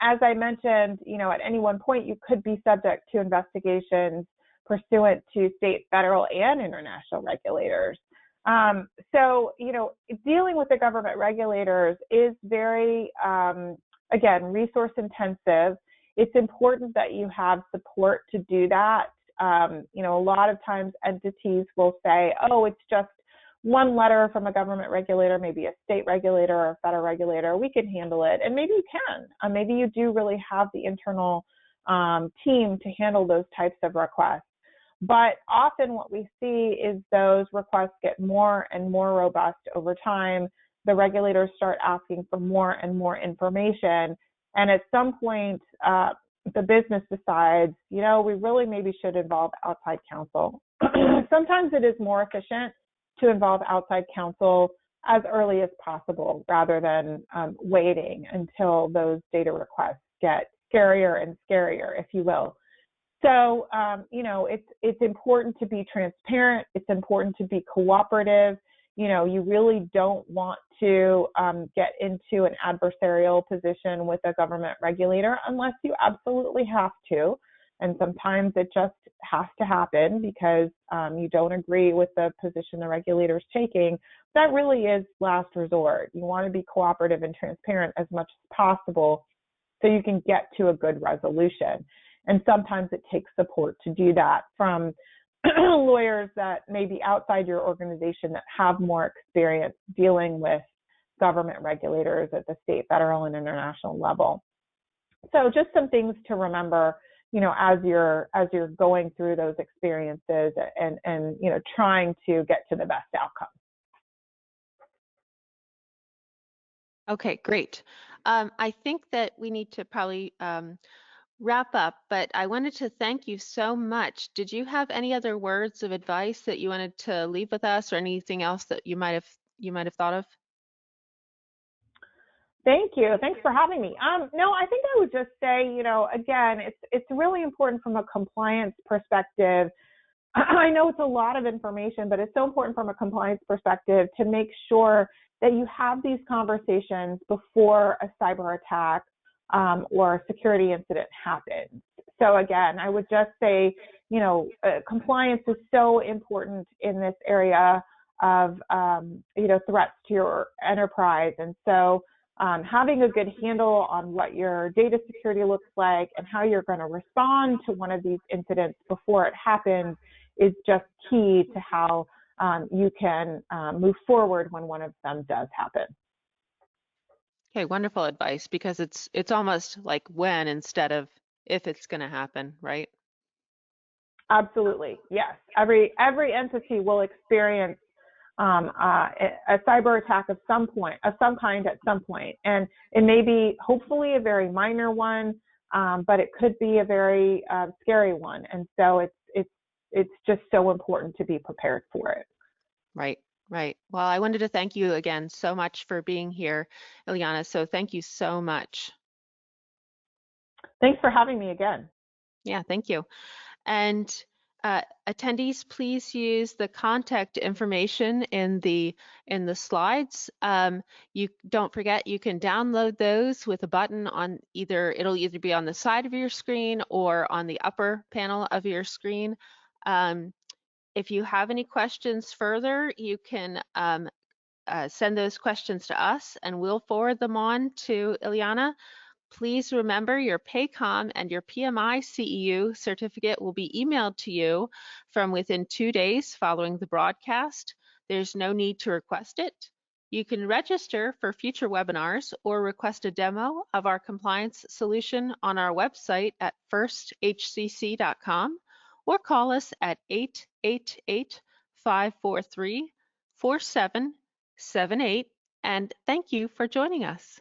as I mentioned, at any one point, you could be subject to investigations pursuant to state, federal, and international regulators. So, dealing with the government regulators is very, again, resource intensive. It's important that you have support to do that. A lot of times entities will say, oh, it's just one letter from a government regulator, maybe a state regulator or a federal regulator, we can handle it. And maybe you can. Maybe you do really have the internal team to handle those types of requests. But often what we see is those requests get more and more robust over time. the regulators start asking for more and more information. And at some point, the business decides, you know, we really maybe should involve outside counsel. Sometimes it is more efficient to involve outside counsel as early as possible rather than waiting until those data requests get scarier and scarier, if you will. So, you know, it's important to be transparent. It's important to be cooperative. You know, you really don't want to get into an adversarial position with a government regulator unless you absolutely have to. And sometimes it just has to happen because you don't agree with the position the regulator's taking. That really is last resort. You want to be cooperative and transparent as much as possible so you can get to a good resolution. And sometimes it takes support to do that from lawyers that may be outside your organization that have more experience dealing with government regulators at the state, federal, and international level. So just some things to remember, you know, as you're going through those experiences and you know, trying to get to the best outcome. Okay, great. I think that we need to probably wrap up, but I wanted to thank you so much. Did you have any other words of advice that you wanted to leave with us, or anything else that you might have thought of? Thank you. Thanks for having me. No, I think I would just say, you know, again, it's really important from a compliance perspective. I know it's a lot of information, but it's so important from a compliance perspective to make sure that you have these conversations before a cyber attack or a security incident happens. So again, I would just say, you know, compliance is so important in this area of, you know, threats to your enterprise. And so having a good handle on what your data security looks like and how you're going to respond to one of these incidents before it happens is just key to how you can move forward when one of them does happen. Okay, wonderful advice, because it's almost like when instead of if it's going to happen, right? Absolutely, yes. Every entity will experience a cyber attack of some kind at some point, and it may be hopefully a very minor one, but it could be a very scary one, and so it's just so important to be prepared for it. Right, right. Well, I wanted to thank you again so much for being here, Iliana. So thank you so much. Thanks for having me again. Yeah, thank you. And attendees, please use the contact information in the slides. You don't forget, you can download those with a button on it'll either be on the side of your screen or on the upper panel of your screen. If you have any questions further, you can send those questions to us and we'll forward them on to Iliana. Please remember your PACOM and your PMI CEU certificate will be emailed to you from within 2 days following the broadcast. There's no need to request it. You can register for future webinars or request a demo of our compliance solution on our website at firsthcc.com or call us at 888-543-4778. And thank you for joining us.